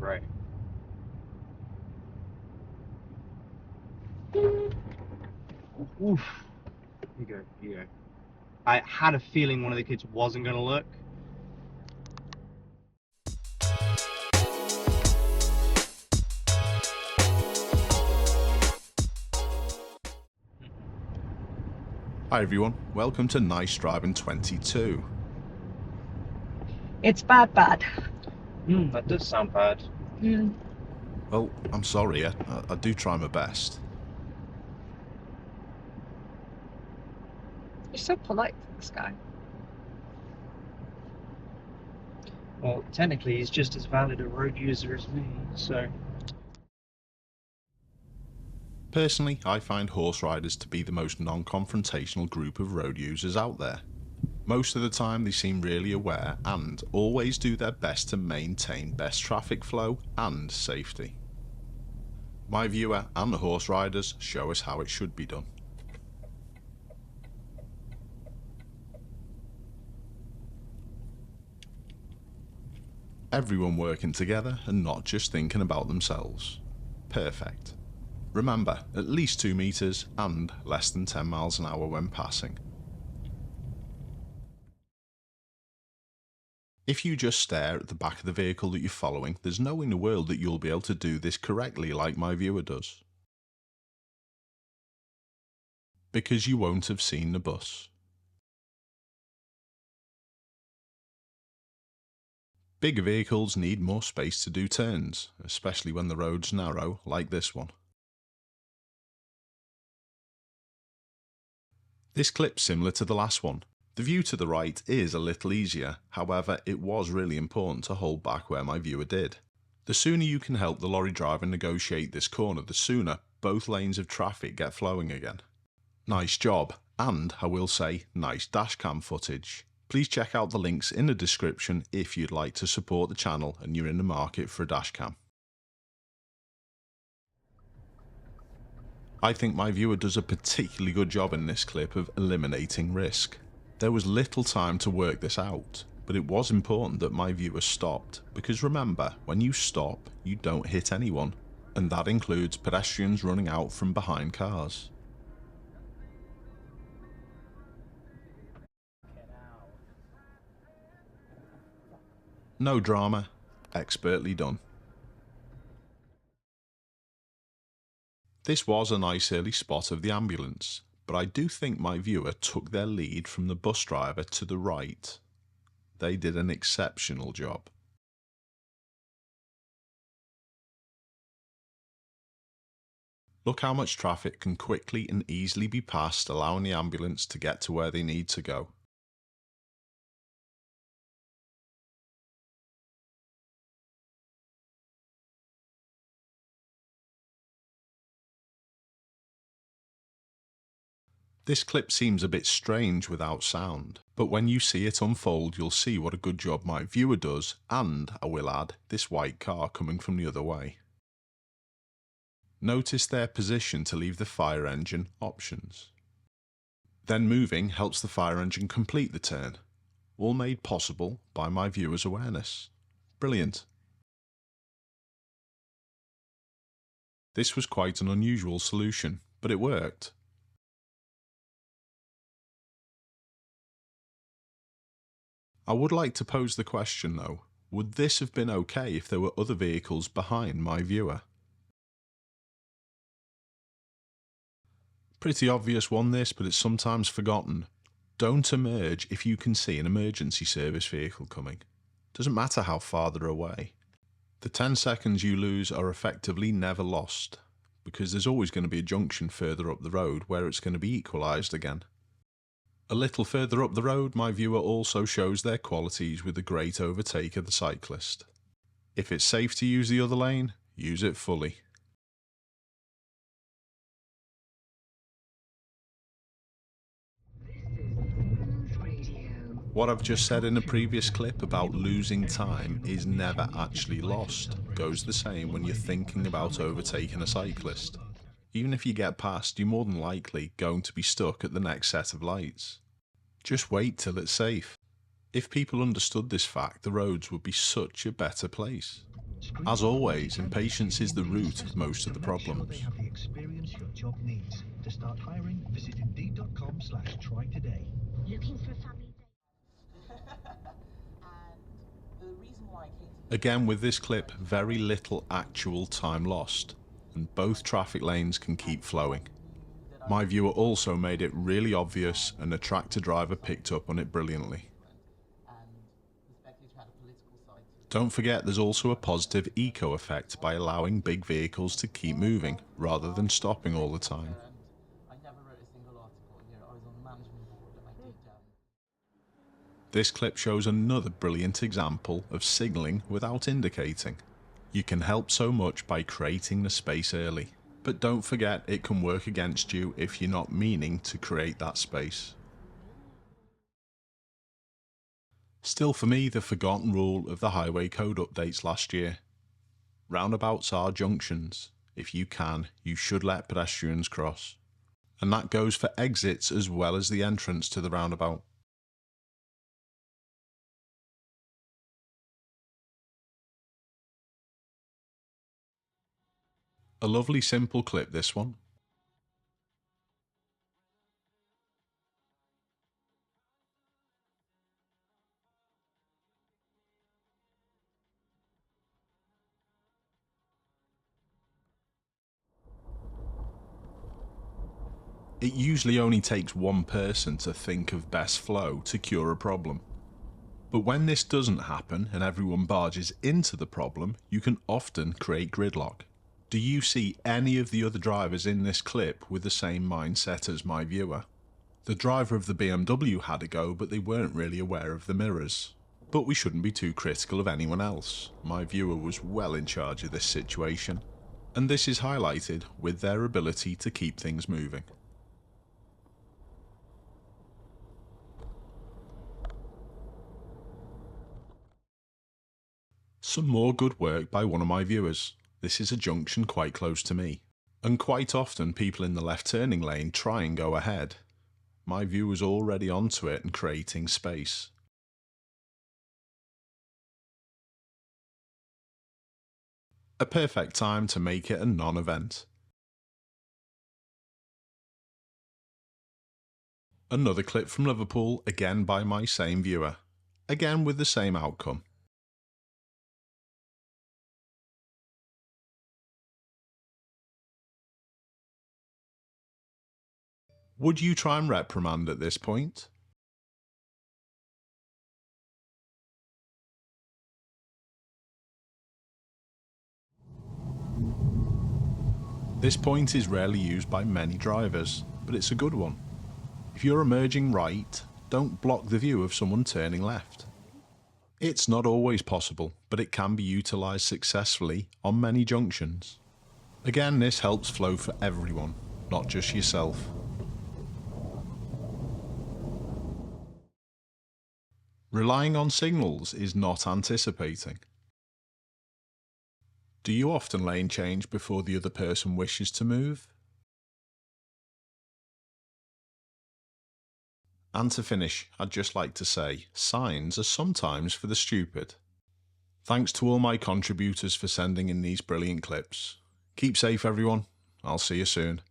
great. Oof. Here you go, here you go. I had a feeling one of the kids wasn't going to look. Hi everyone, welcome to Nice Driving 22. It's bad. That does sound bad. Well, I'm sorry, I do try my best. You're so polite to this guy. Well, technically he's just as valid a road user as me, so... Personally, I find horse riders to be the most non-confrontational group of road users out there. Most of the time they seem really aware and always do their best to maintain best traffic flow and safety. My viewer and the horse riders show us how it should be done. Everyone working together and not just thinking about themselves. Perfect. Remember, at least 2 meters and less than 10 miles an hour when passing. If you just stare at the back of the vehicle that you're following, there's no way in the world that you'll be able to do this correctly like my viewer does. Because you won't have seen the bus. Bigger vehicles need more space to do turns, especially when the road's narrow like this one. This clip's similar to the last one. The view to the right is a little easier, however it was really important to hold back where my viewer did. The sooner you can help the lorry driver negotiate this corner, the sooner both lanes of traffic get flowing again. Nice job, and I will say, nice dashcam footage. Please check out the links in the description if you'd like to support the channel and you're in the market for a dashcam. I think my viewer does a particularly good job in this clip of eliminating risk. There was little time to work this out, but it was important that my viewer stopped, because remember, when you stop, you don't hit anyone, and that includes pedestrians running out from behind cars. No drama, expertly done. This was a nice early spot of the ambulance, but I do think my viewer took their lead from the bus driver to the right. They did an exceptional job. Look how much traffic can quickly and easily be passed, allowing the ambulance to get to where they need to go. This clip seems a bit strange without sound, but when you see it unfold you'll see what a good job my viewer does, and, I will add, this white car coming from the other way. Notice their position to leave the fire engine options. Then moving helps the fire engine complete the turn, all made possible by my viewer's awareness. Brilliant. This was quite an unusual solution, but it worked. I would like to pose the question though, would this have been okay if there were other vehicles behind my viewer? Pretty obvious one this, but it's sometimes forgotten. Don't emerge if you can see an emergency service vehicle coming. Doesn't matter how far they're away. The 10 seconds you lose are effectively never lost, because there's always going to be a junction further up the road where it's going to be equalised again. A little further up the road, my viewer also shows their qualities with a great overtake of the cyclist. If it's safe to use the other lane, use it fully. What I've just said in a previous clip about losing time is never actually lost. Goes the same when you're thinking about overtaking a cyclist. Even if you get past, you're more than likely going to be stuck at the next set of lights. Just wait till it's safe. If people understood this fact, the roads would be such a better place. As always, impatience is the root of most of the problems. They have the experience your job needs. To start hiring, visit Indeed.com/try today. Looking for a family Again, with this clip, very little actual time lost, and both traffic lanes can keep flowing. My viewer also made it really obvious, and the tractor driver picked up on it brilliantly. Don't forget there's also a positive eco effect by allowing big vehicles to keep moving rather than stopping all the time. This clip shows another brilliant example of signalling without indicating. You can help so much by creating the space early, but don't forget it can work against you if you're not meaning to create that space. Still, for me, the forgotten rule of the highway code updates last year. Roundabouts are junctions. If you can, you should let pedestrians cross. And that goes for exits as well as the entrance to the roundabout. A lovely simple clip, this one. It usually only takes one person to think of best flow to cure a problem. But when this doesn't happen and everyone barges into the problem, you can often create gridlock. Do you see any of the other drivers in this clip with the same mindset as my viewer? The driver of the BMW had a go, but they weren't really aware of the mirrors. But we shouldn't be too critical of anyone else. My viewer was well in charge of this situation. And this is highlighted with their ability to keep things moving. Some more good work by one of my viewers. This is a junction quite close to me, and quite often people in the left turning lane try and go ahead. My viewer's already onto it and creating space. A perfect time to make it a non-event. Another clip from Liverpool, again by my same viewer, again with the same outcome. Would you try and reprimand at this point? This point is rarely used by many drivers, but it's a good one. If you're emerging right, don't block the view of someone turning left. It's not always possible, but it can be utilised successfully on many junctions. Again, this helps flow for everyone, not just yourself. Relying on signals is not anticipating. Do you often lane change before the other person wishes to move? And to finish, I'd just like to say, signs are sometimes for the stupid. Thanks to all my contributors for sending in these brilliant clips. Keep safe everyone, I'll see you soon.